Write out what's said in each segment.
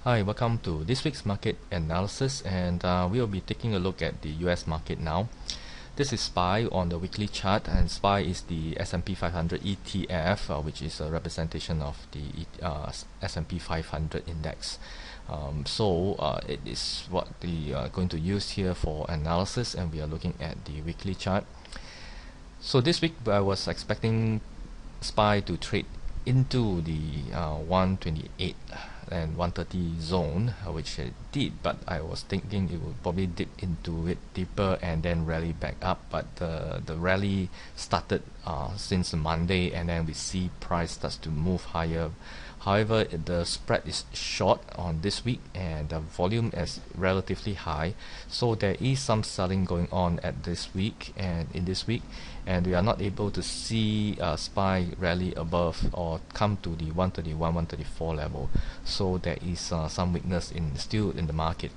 Hi, welcome to this week's market analysis, and we will be taking a look at the US market now. This is SPY on the weekly chart, and SPY is the S&P 500 ETF, which is a representation of the S&P 500 index. It is what we are going to use here for analysis, and we are looking at the weekly chart. So this week I was expecting SPY to trade into the 128 and 130 zone, which it did, but I was thinking it would probably dip into it deeper and then rally back up, but the rally started since Monday, and then we see price starts to move higher. However, the spread is short on this week and the volume is relatively high, so there is some selling going on at this week and in this week, and we are not able to see SPY rally above or come to the 131 134 level, so there is some weakness still in the market.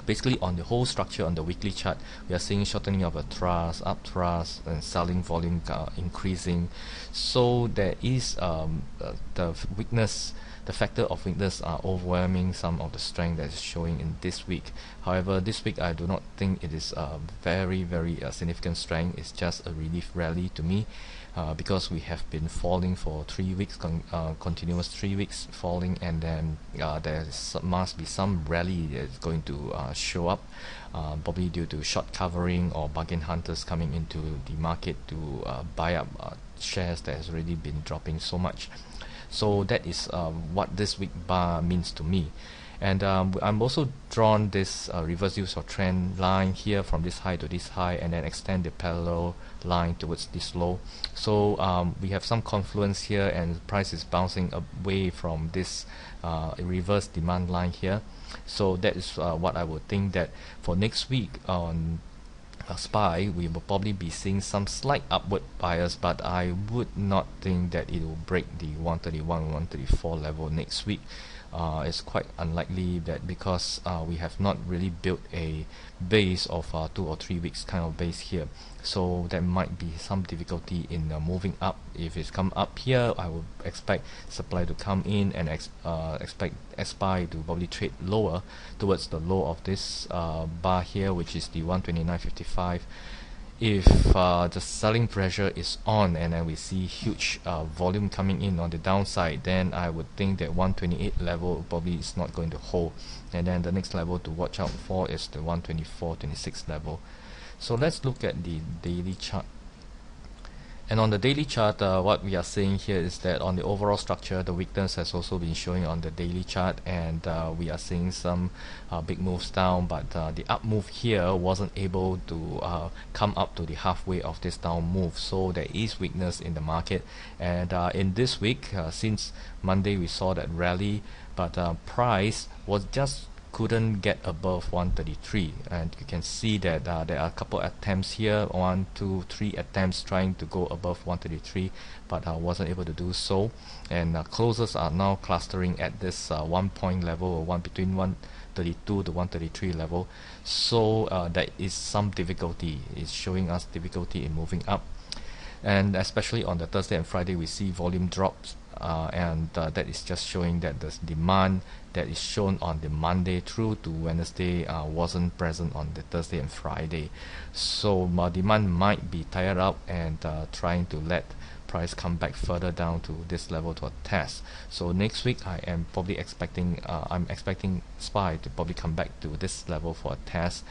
Basically, on the whole structure on the weekly chart, we are seeing shortening of a thrust, up thrust, and selling volume increasing. So there is the weakness, the factor of weakness are overwhelming some of the strength that is showing in this week. However, this week I do not think it is a very significant strength. It's just a relief rally to me, because we have been falling for 3 weeks, continuous 3 weeks falling, and then there must be some rally that is going to show up, probably due to short covering or bargain hunters coming into the market to buy up shares that has already been dropping so much. So that is what this week bar means to me. And I'm also drawn this reverse use of trend line here from this high to this high, and then extend the parallel line towards this low. So we have some confluence here, and price is bouncing away from this reverse demand line here. So that is what I would think that for next week on SPY we will probably be seeing some slight upward bias, but I would not think that it will break the 131 134 level next week. It's quite unlikely, that because we have not really built a base of 2 or 3 weeks kind of base here, so there might be some difficulty in moving up. If it's come up here, I would expect supply to come in and expect SPY to probably trade lower towards the low of this bar here, which is the 129.55. If the selling pressure is on and then we see huge volume coming in on the downside, then I would think that 128 level probably is not going to hold, and then the next level to watch out for is the 124.26 level. So let's look at the daily chart. And on the daily chart, what we are seeing here is that on the overall structure, the weakness has also been showing on the daily chart, and we are seeing some big moves down, but the up move here wasn't able to come up to the halfway of this down move, so there is weakness in the market. And in this week, since Monday we saw that rally, but price was just couldn't get above 133, and you can see that there are a couple attempts here, 1, 2, 3 attempts trying to go above 133, but wasn't able to do so, and closers are now clustering at this 1 point level, or one between 132 to 133 level. So there is some difficulty, it's showing us difficulty in moving up, and especially on the Thursday and Friday we see volume drops, and that is just showing that the demand that is shown on the Monday through to Wednesday wasn't present on the Thursday and Friday. So demand might be tired out and trying to let price come back further down to this level to a test. So next week I am probably expecting I'm expecting SPY to probably come back to this level for a test.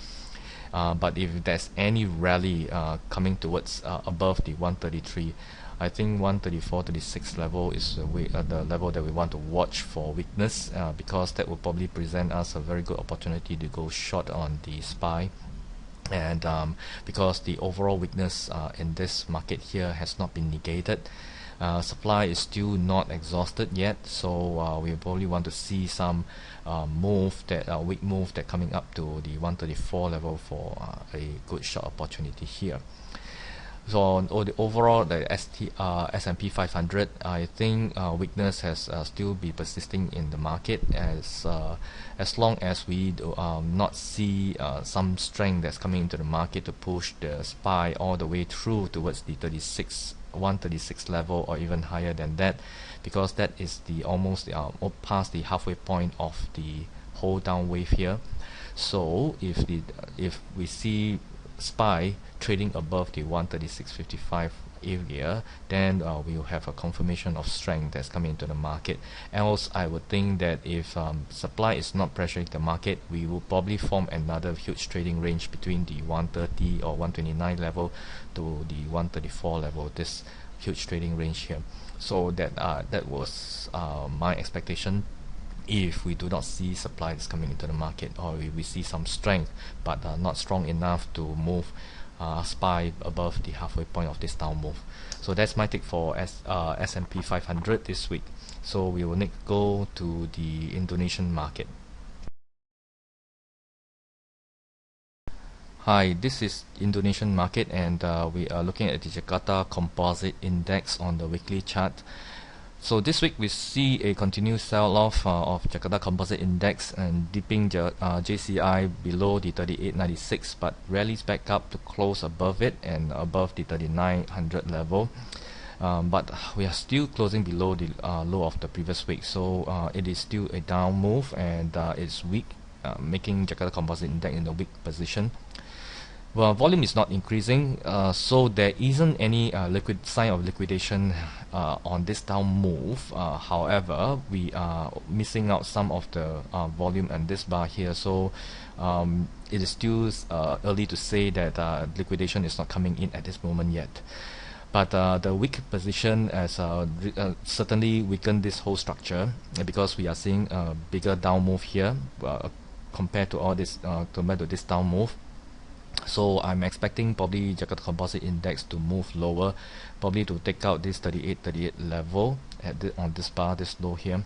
But if there's any rally coming towards above the 133, I think 134.36 level is the level that we want to watch for weakness, because that will probably present us a very good opportunity to go short on the SPY. And because the overall weakness in this market here has not been negated, supply is still not exhausted yet, so we probably want to see some move, that weak move that coming up to the 134 level for a good short opportunity here. So on the overall, the S&P 500, I think weakness has still be persisting in the market, as long as we do not see some strength that's coming into the market to push the SPY all the way through towards the 36 136 level or even higher than that, because that is the almost past the halfway point of the whole down wave here. So if we see SPY trading above the 136.55 area, then we will have a confirmation of strength that's coming into the market. Else, I would think that if supply is not pressuring the market, we will probably form another huge trading range between the 130 or 129 level to the 134 level, this huge trading range here. So that was my expectation if we do not see supply that's coming into the market, or if we see some strength but not strong enough to move SPY above the halfway point of this down move. So that's my take for S&P 500 this week. So we will next go to the Indonesian market. Hi, this is Indonesian market, and we are looking at the Jakarta Composite Index on the weekly chart. So this week we see a continued sell-off of Jakarta Composite Index and dipping JCI below the 3896, but rallies back up to close above it and above the 3900 level. But we are still closing below the low of the previous week, so it is still a down move, and it's weak, making Jakarta Composite Index in a weak position. Well, volume is not increasing, so there isn't any sign of liquidation on this down move. However, we are missing out some of the volume and this bar here, so it is still early to say that liquidation is not coming in at this moment yet. But the weak position has certainly weakened this whole structure, because we are seeing a bigger down move here compared to this down move. So I'm expecting probably Jakarta Composite Index to move lower, probably to take out this 38 level on this bar, this low here.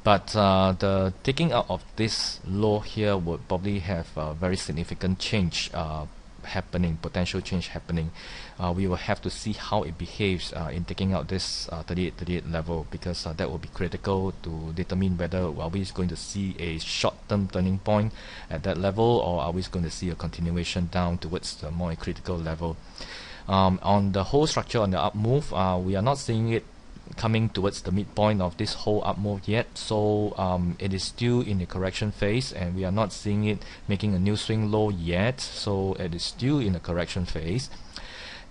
But the taking out of this low here would probably have a very significant change potential change happening. We will have to see how it behaves in taking out this 38 level, because that will be critical to determine whether are we going to see a short-term turning point at that level, or are we going to see a continuation down towards the more critical level. On the whole structure on the up move, we are not seeing it coming towards the midpoint of this whole up move yet, so it is still in the correction phase, and we are not seeing it making a new swing low yet, so it is still in the correction phase.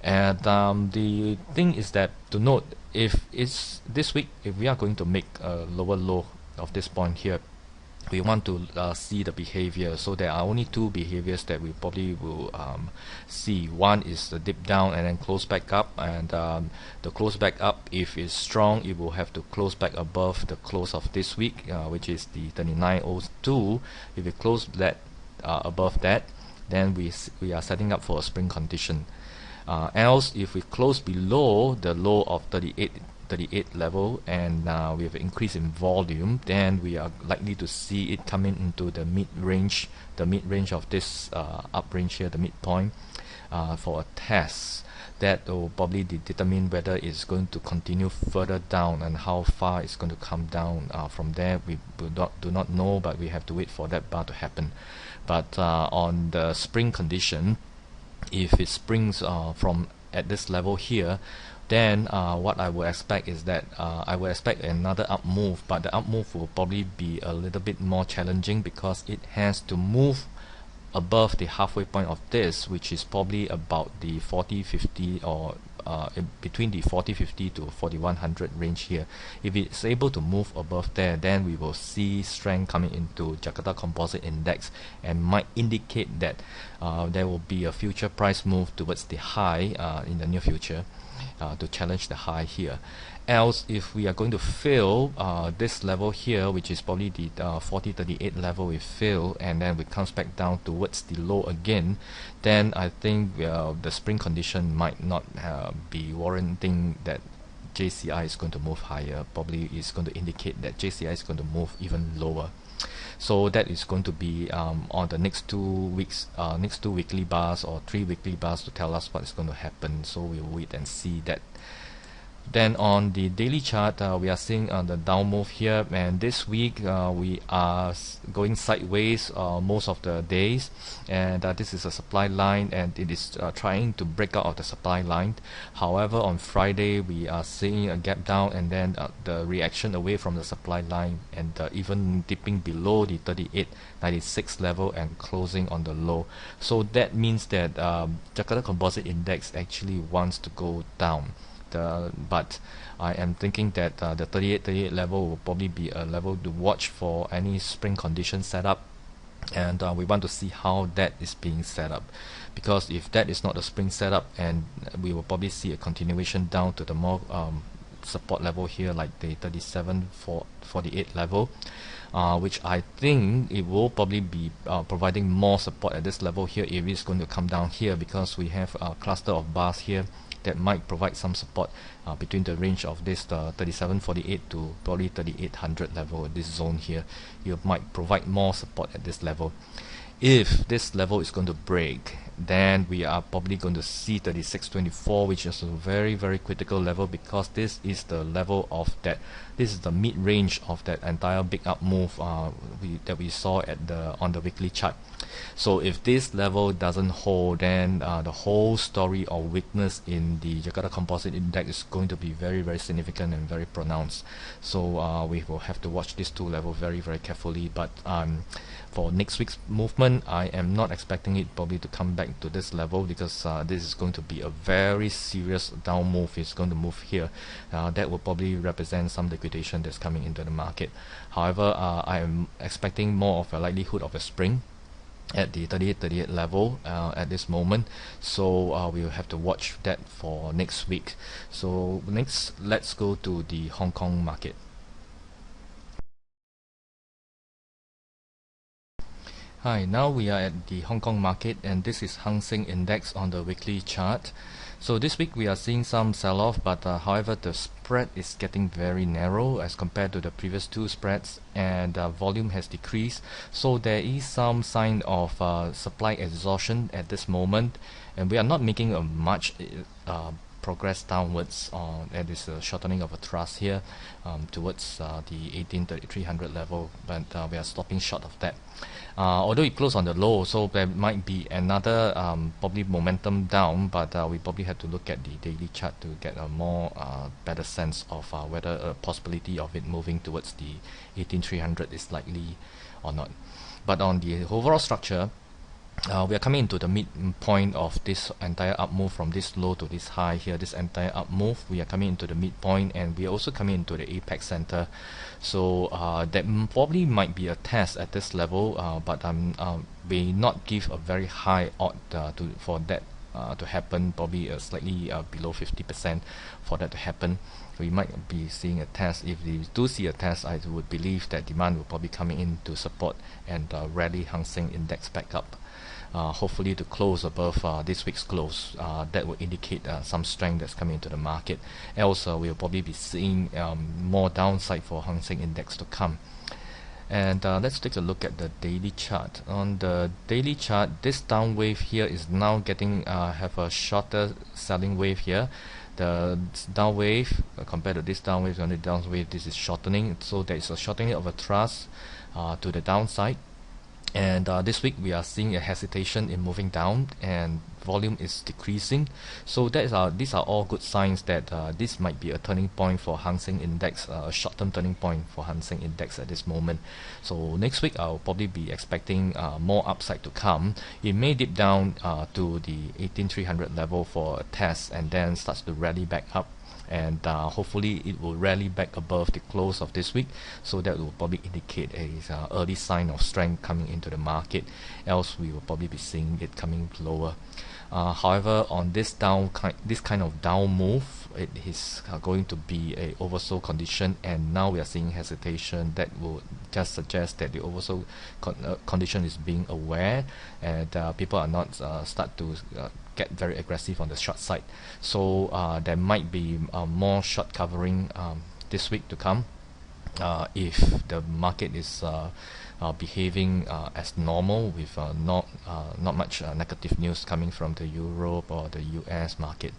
And the thing is that to note, if it's this week, if we are going to make a lower low of this point here, we want to see the behavior. So there are only two behaviors that we probably will see. One is the dip down and then close back up, and the close back up, if it's strong, it will have to close back above the close of this week, which is the 3902. If it close that above that, then we are setting up for a spring condition. Else, if we close below the low of 38 level, and we have an increase in volume, then we are likely to see it coming into the mid-range of this up range here, the midpoint, for a test. That will probably determine whether it's going to continue further down and how far it's going to come down from there. We do not know, but we have to wait for that bar to happen. But on the spring condition, if it springs from at this level here, then what I would expect is that I would expect another up move, but the up move will probably be a little bit more challenging, because it has to move above the halfway point of this, which is probably about the 40-50, or between the 40-50 to 4100 range here. If it's able to move above there, then we will see strength coming into Jakarta Composite Index, and might indicate that there will be a future price move towards the high in the near future, to challenge the high here. Else, if we are going to fail this level here, which is probably the 4038 level, we fail, and then it comes back down towards the low again, then I think the spring condition might not be warranting that JCI is going to move higher. Probably is going to indicate that JCI is going to move even lower. So that is going to be on the next 2 weeks, next 2 weekly bars or 3 weekly bars to tell us what is going to happen. So we'll wait and see that. Then on the daily chart, we are seeing the down move here, and this week we are going sideways most of the days, and this is a supply line, and it is trying to break out of the supply line. However, on Friday we are seeing a gap down, and then the reaction away from the supply line, and even dipping below the 38.96 level and closing on the low. So that means that Jakarta Composite Index actually wants to go down. But I am thinking that the 38 level will probably be a level to watch for any spring condition setup, and we want to see how that is being set up, because if that is not a spring setup, and we will probably see a continuation down to the more support level here, like the 37.48 level, which I think it will probably be providing more support at this level here if it's going to come down here, because we have a cluster of bars here that might provide some support between the range of this 37.48 to probably 3800 level. This zone here, you might provide more support at this level. If this level is going to break, then we are probably going to see 36.24, which is a very critical level, because this is the level of that, this is the mid-range of that entire big up move that we saw at on the weekly chart. So if this level doesn't hold, then the whole story of weakness in the Jakarta Composite Index is going to be very significant and very pronounced. So we will have to watch these two levels very carefully. But for next week's movement, I am not expecting it probably to come back to this level, because this is going to be a very serious down move. It's going to move here. That will probably represent some liquidation that's coming into the market. However, I am expecting more of a likelihood of a spring at the 38 level at this moment. So we'll have to watch that for next week. So next, let's go to the Hong Kong market. Hi, now we are at the Hong Kong market, and this is Hang Seng Index on the weekly chart. So this week we are seeing some sell-off, but however the spread is getting very narrow as compared to the previous two spreads, and volume has decreased. So there is some sign of supply exhaustion at this moment, and we are not making a much progress downwards at this shortening of a thrust here towards the 18,300 level, but we are stopping short of that. Although it closed on the low, so there might be another probably momentum down, but we probably have to look at the daily chart to get a more better sense of whether a possibility of it moving towards the 18,300 is likely or not. But on the overall structure, we are coming into the midpoint of this entire up move from this low to this high here. This entire up move, we are coming into the midpoint, and we are also coming into the apex center. So that probably might be a test at this level, but may not give a very high odd for that to happen. Probably slightly below 50% for that to happen. We might be seeing a test. If we do see a test, I would believe that demand will probably coming in to support and rally Hang Seng Index back up. Hopefully to close above this week's close. That will indicate some strength that's coming into the market. Else we'll probably be seeing more downside for Hang Seng Index to come. And let's take a look at the daily chart. On the daily chart, this down wave here is now getting have a shorter selling wave here. The down wave compared to this down wave, on the down wave, this is shortening. So there is a shortening of a thrust to the downside. And this week we are seeing a hesitation in moving down, and volume is decreasing. So these are all good signs that this might be a turning point for Hang Seng Index, a short-term turning point for Hang Seng Index at this moment. So next week I'll probably be expecting more upside to come. It may dip down to the 18,300 level for a test, and then starts to rally back up. And hopefully it will rally back above the close of this week, so that will probably indicate a early sign of strength coming into the market. Else we will probably be seeing it coming lower. However, on this kind of down move, it is going to be a oversold condition, and now we are seeing hesitation. That will just suggest that the oversold condition is being aware, and people are not start to get very aggressive on the short side. So there might be more short covering this week to come if the market is behaving as normal with not much negative news coming from the Europe or the US market.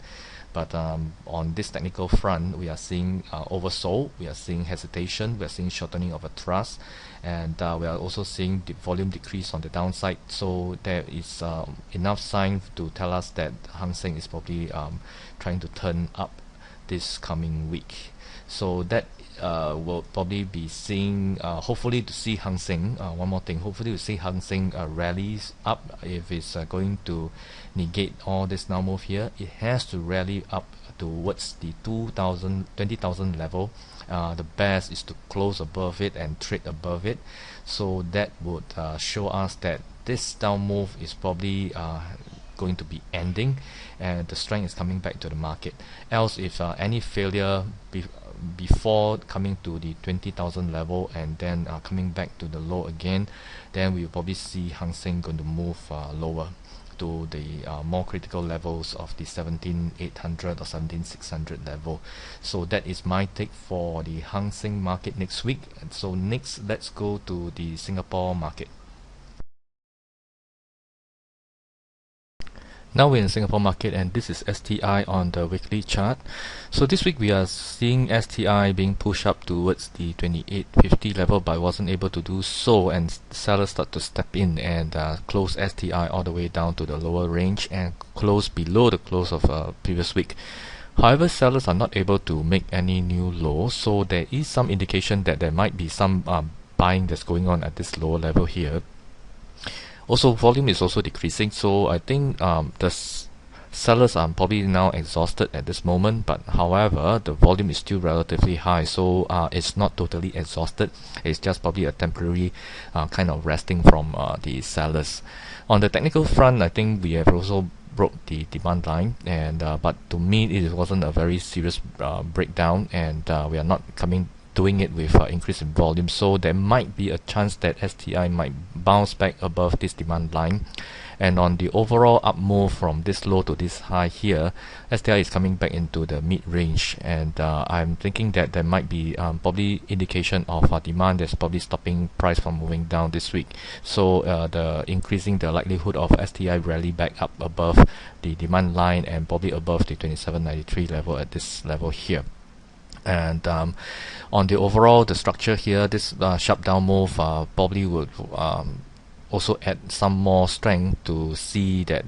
But on this technical front, we are seeing oversold, we are seeing hesitation, we are seeing shortening of a thrust, and we are also seeing the volume decrease on the downside. So there is enough sign to tell us that Hang Seng is probably trying to turn up this coming week. So that will probably be seeing, hopefully to see Hang Seng, one more thing, hopefully to see Hang Seng rallies up. If it's going to negate all this now move here, it has to rally up towards the 20,000 level. The best is to close above it and trade above it. So that would show us that this down move is probably going to be ending and the strength is coming back to the market. Else, if any failure before coming to the 20,000 level and then coming back to the low again, then we will probably see Hang Seng going to move lower to the more critical levels of the 17,800 or 17,600 level. So that is my take for the Hang Seng market next week. And so next, let's go to the Singapore market. Now we're in Singapore market, and this is STI on the weekly chart. So this week we are seeing STI being pushed up towards the 2850 level, but wasn't able to do so, and sellers start to step in and close STI all the way down to the lower range and close below the close of previous week. However, sellers are not able to make any new low, so there is some indication that there might be some buying that's going on at this lower level here. Also, volume is also decreasing, so I think the sellers are probably now exhausted at this moment, but however, the volume is still relatively high, so it's not totally exhausted. It's just probably a temporary kind of resting from the sellers. On the technical front, I think we have also broke the demand line, and but to me it wasn't a very serious breakdown, and we are not doing it with increase in volume, so there might be a chance that STI might bounce back above this demand line. And on the overall up move from this low to this high here, STI is coming back into the mid-range, and I'm thinking that there might be probably indication of demand that's probably stopping price from moving down this week. So the increasing the likelihood of STI rally back up above the demand line and probably above the 2793 level at this level here. And on the overall, the structure here, this sharp down move probably would also add some more strength to see that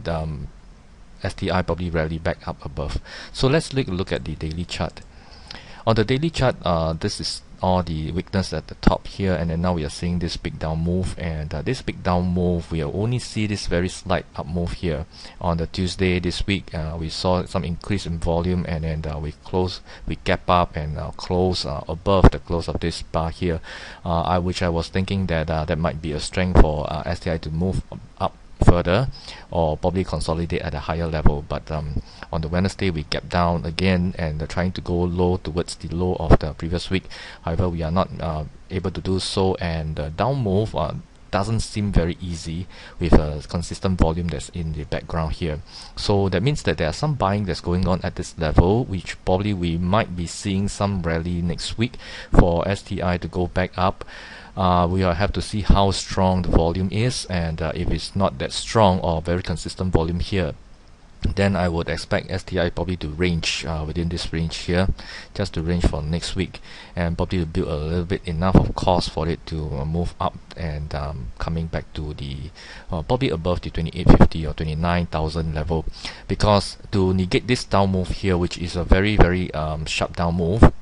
STI probably rally back up above. So let's take a look at the daily chart. On the daily chart, this is all the weakness at the top here, and then now we are seeing this big down move, and this big down move, we only see this very slight up move here. On the Tuesday this week, we saw some increase in volume, and then we gap up and close above the close of this bar here, which I was thinking that that might be a strength for STI to move up further or probably consolidate at a higher level. But on the Wednesday we gap down again and trying to go low towards the low of the previous week. However, we are not able to do so, and the down move doesn't seem very easy with a consistent volume that's in the background here. So that means that there are some buying that's going on at this level, which probably we might be seeing some rally next week for STI to go back up. We will have to see how strong the volume is, and if it's not that strong or very consistent volume here, then I would expect STI probably to range within this range here, just to range for next week, and probably to build a little bit enough of cost for it to move up and coming back to the probably above the 2850 or 29,000 level. Because to negate this down move here, which is a very sharp down move,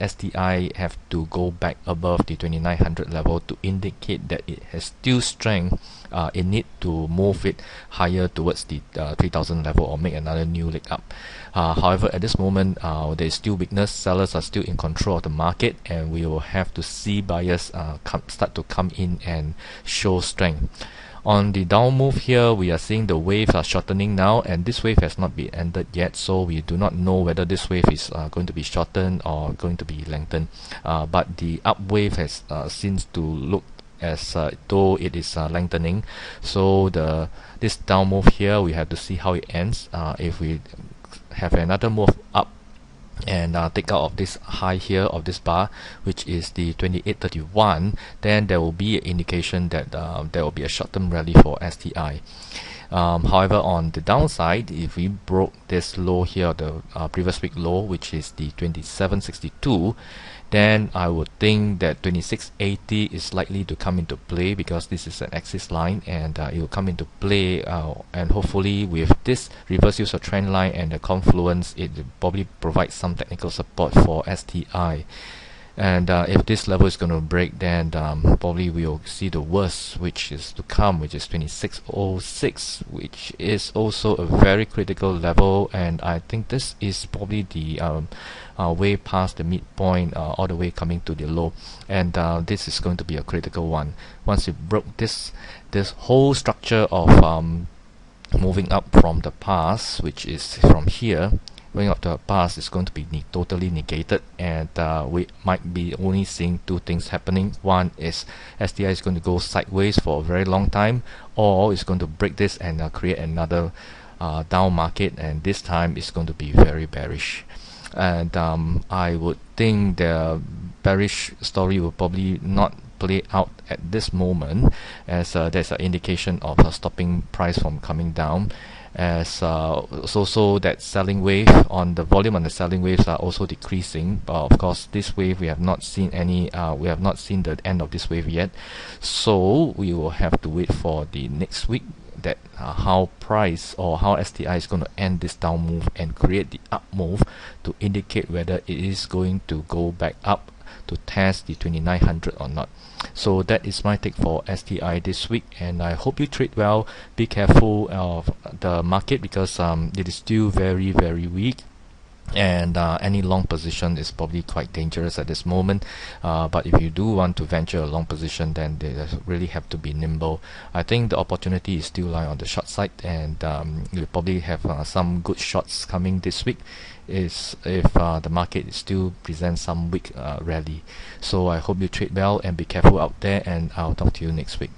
STI have to go back above the 2900 level to indicate that it has still strength. It need to move it higher towards the 3000 level or make another new leg up. However, at this moment there is still weakness. Sellers are still in control of the market, and we will have to see buyers start to come in and show strength. On the down move here, we are seeing the waves are shortening now, and this wave has not been ended yet, so we do not know whether this wave is going to be shortened or going to be lengthened. But the up wave has seems to look as though it is lengthening. So this down move here, we have to see how it ends. If we have another move up and take out of this high here of this bar, which is the 28.31, then there will be an indication that there will be a short-term rally for STI. However, on the downside, if we broke this low here, the previous week low, which is the 27.62, then I would think that 26.80 is likely to come into play, because this is an axis line, and it will come into play, and hopefully with this reverse use of trend line and the confluence, it will probably provide some technical support for STI. And if this level is going to break, then probably we'll see the worst which is to come, which is 26.06, which is also a very critical level, and I think this is probably the way past the midpoint, all the way coming to the low, and this is going to be a critical one. Once it broke this whole structure of moving up from the past, which is from here, going up to the past, is going to be totally negated, and we might be only seeing two things happening. One is STI is going to go sideways for a very long time, or it's going to break this and create another down market, and this time it's going to be very bearish. And I would think the bearish story will probably not play out at this moment, as there's an indication of a stopping price from coming down, as also that selling wave on the volume on the selling waves are also decreasing. Of course, this wave we have not seen any we have not seen the end of this wave yet, so we will have to wait for the next week that how price or how STI is going to end this down move and create the up move to indicate whether it is going to go back up to test the 2900 or not. So that is my take for STI this week, and I hope you trade well. Be careful of the market, because it is still very weak, and any long position is probably quite dangerous at this moment. But if you do want to venture a long position, then they really have to be nimble. I think the opportunity is still lying on the short side, and you'll probably have some good shots coming this week is if the market still presents some weak rally. So I hope you trade well and be careful out there, and I'll talk to you next week.